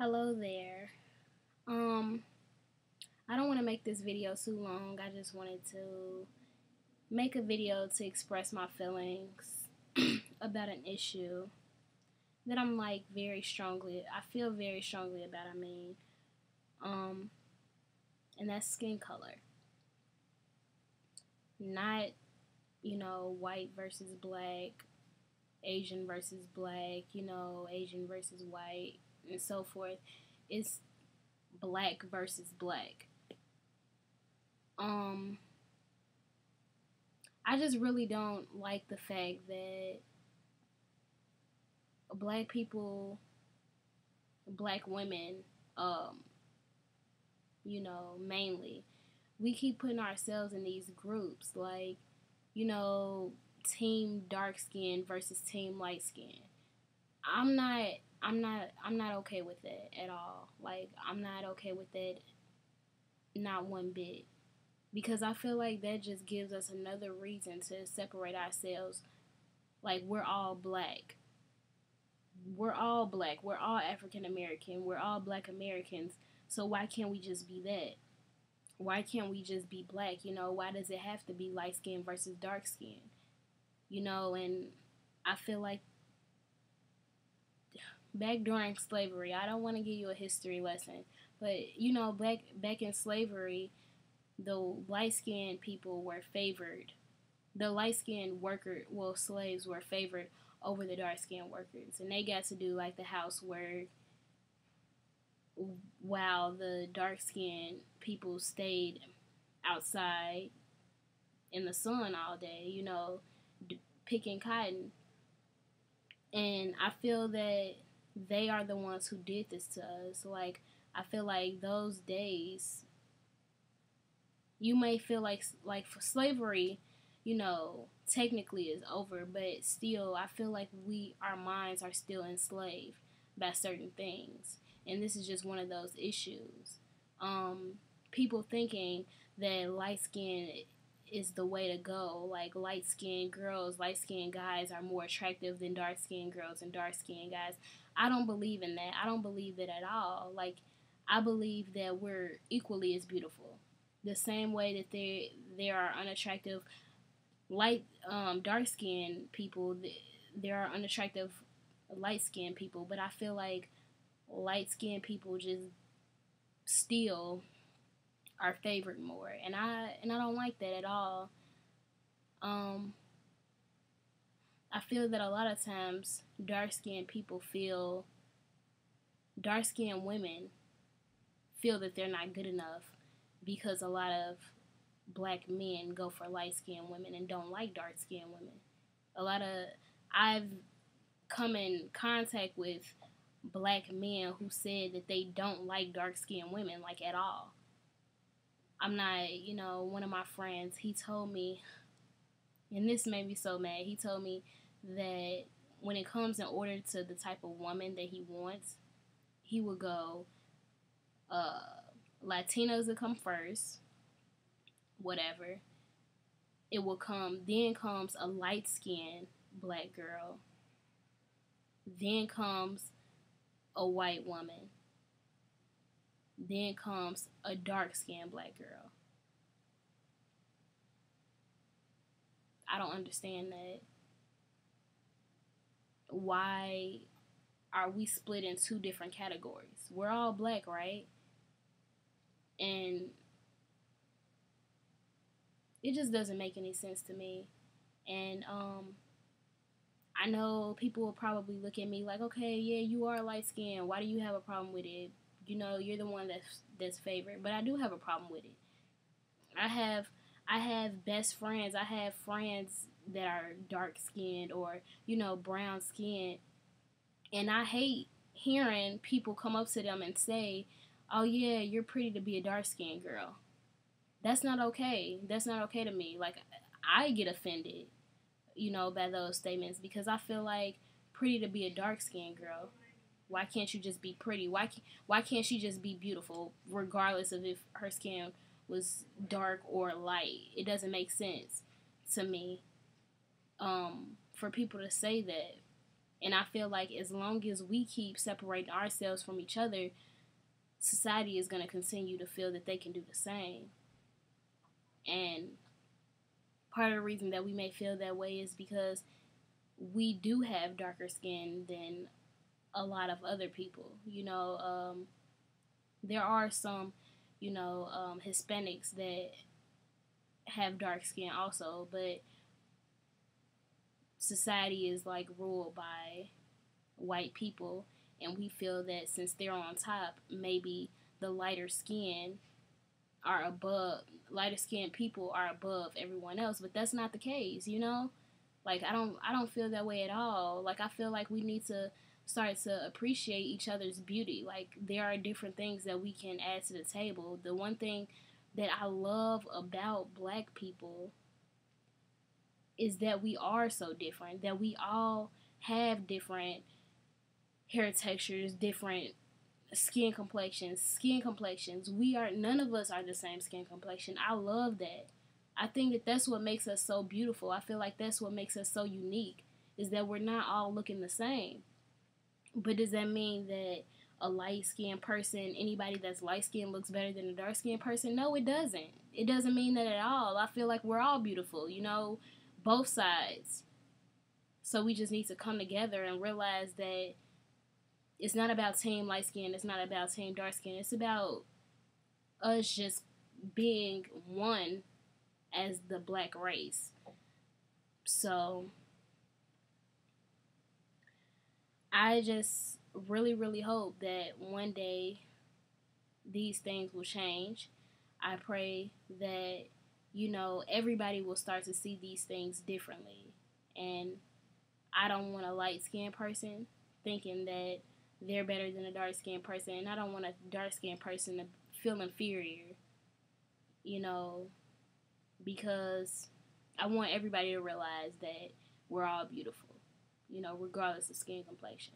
Hello there. Um, I don't want to make this video too long. I just wanted to make a video to express my feelings about an issue that I feel very strongly about, um, and that's skin color. Not, white versus black, Asian versus black, Asian versus white, and so forth. It's black versus black. Um, I just really don't like the fact that black people, black women, um, mainly, we keep putting ourselves in these groups like, you know, team dark skin versus team light skin. I'm not I'm not okay with that at all. Like I'm not okay with that not one bit. Because I feel like that just gives us another reason to separate ourselves. Like we're all black. We're all black. We're all African American. We're all black Americans. So why can't we just be that? Why can't we just be black? Why does it have to be light skin versus dark skin? And I feel like back during slavery, I don't want to give you a history lesson, but back in slavery, the light skinned people were favored. The light skinned slaves were favored over the dark skinned workers, and they got to do like the housework while the dark skinned people stayed outside in the sun all day, picking cotton. And I feel that they are the ones who did this to us. Like, I feel like those days, you may feel like for slavery, technically is over, but still, I feel like our minds are still enslaved by certain things, and this is just one of those issues. Um, People thinking that light skin is the way to go. Like light skinned girls, light skinned guys are more attractive than dark skinned girls and dark skinned guys. I don't believe in that. I don't believe it at all. Like I believe that we're equally as beautiful. The same way that there are unattractive dark skinned people, there are unattractive light skinned people. But I feel like light skinned people just still are favored more, and I don't like that at all. Um, I feel that a lot of times dark skinned women feel that they're not good enough because a lot of black men go for light skinned women and don't like dark skinned women. I've come in contact with black men who said that they don't like dark skinned women like at all. I'm not, one of my friends, he told me, and this made me so mad, he told me that when it comes in order to the type of woman that he wants, he would go, uh, Latinos will come first, whatever. Then comes a light skinned black girl. Then comes a white woman. Then comes a dark skinned black girl. I don't understand that. Why are we split in two different categories? We're all black, right? And it just doesn't make any sense to me. And I know people will probably look at me like, okay, yeah, you are light skinned. Why do you have a problem with it? You're the one that's favored. But I do have a problem with it. I have best friends. I have friends that are dark skinned or, brown skinned. And I hate hearing people come up to them and say, oh yeah, you're pretty to be a dark skinned girl. That's not okay. That's not okay to me. Like, I get offended, by those statements because I feel like pretty to be a dark skinned girl. Why can't you just be pretty? Why can't she just be beautiful regardless of if her skin was dark or light? It doesn't make sense to me for people to say that. And I feel like as long as we keep separating ourselves from each other, society is going to continue to feel that they can do the same. And part of the reason that we may feel that way is because we do have darker skin than a lot of other people. There are some, Hispanics that have dark skin also, but society is like ruled by white people, and we feel that since they're on top, maybe the lighter skinned people are above everyone else, but that's not the case. Like I don't feel that way at all. Like I feel like we need to start to appreciate each other's beauty. Like there are different things that we can add to the table. The one thing that I love about black people is that we are so different, that we all have different hair textures, different skin complexions. None of us are the same skin complexion. I love that. I think that that's what makes us so beautiful. I feel like that's what makes us so unique, is that we're not all looking the same. But does that mean that a light skinned person, anybody that's light skinned, looks better than a dark skinned person? No, it doesn't. It doesn't mean that at all. I feel like we're all beautiful, both sides. So we just need to come together and realize that it's not about team light skin, it's not about team dark skin. It's about us just being one as the black race. So I just really, really hope that one day these things will change. I pray that, everybody will start to see these things differently. And I don't want a light skinned person thinking that they're better than a dark skinned person. And I don't want a dark skinned person to feel inferior, because I want everybody to realize that we're all beautiful, regardless of skin complexion.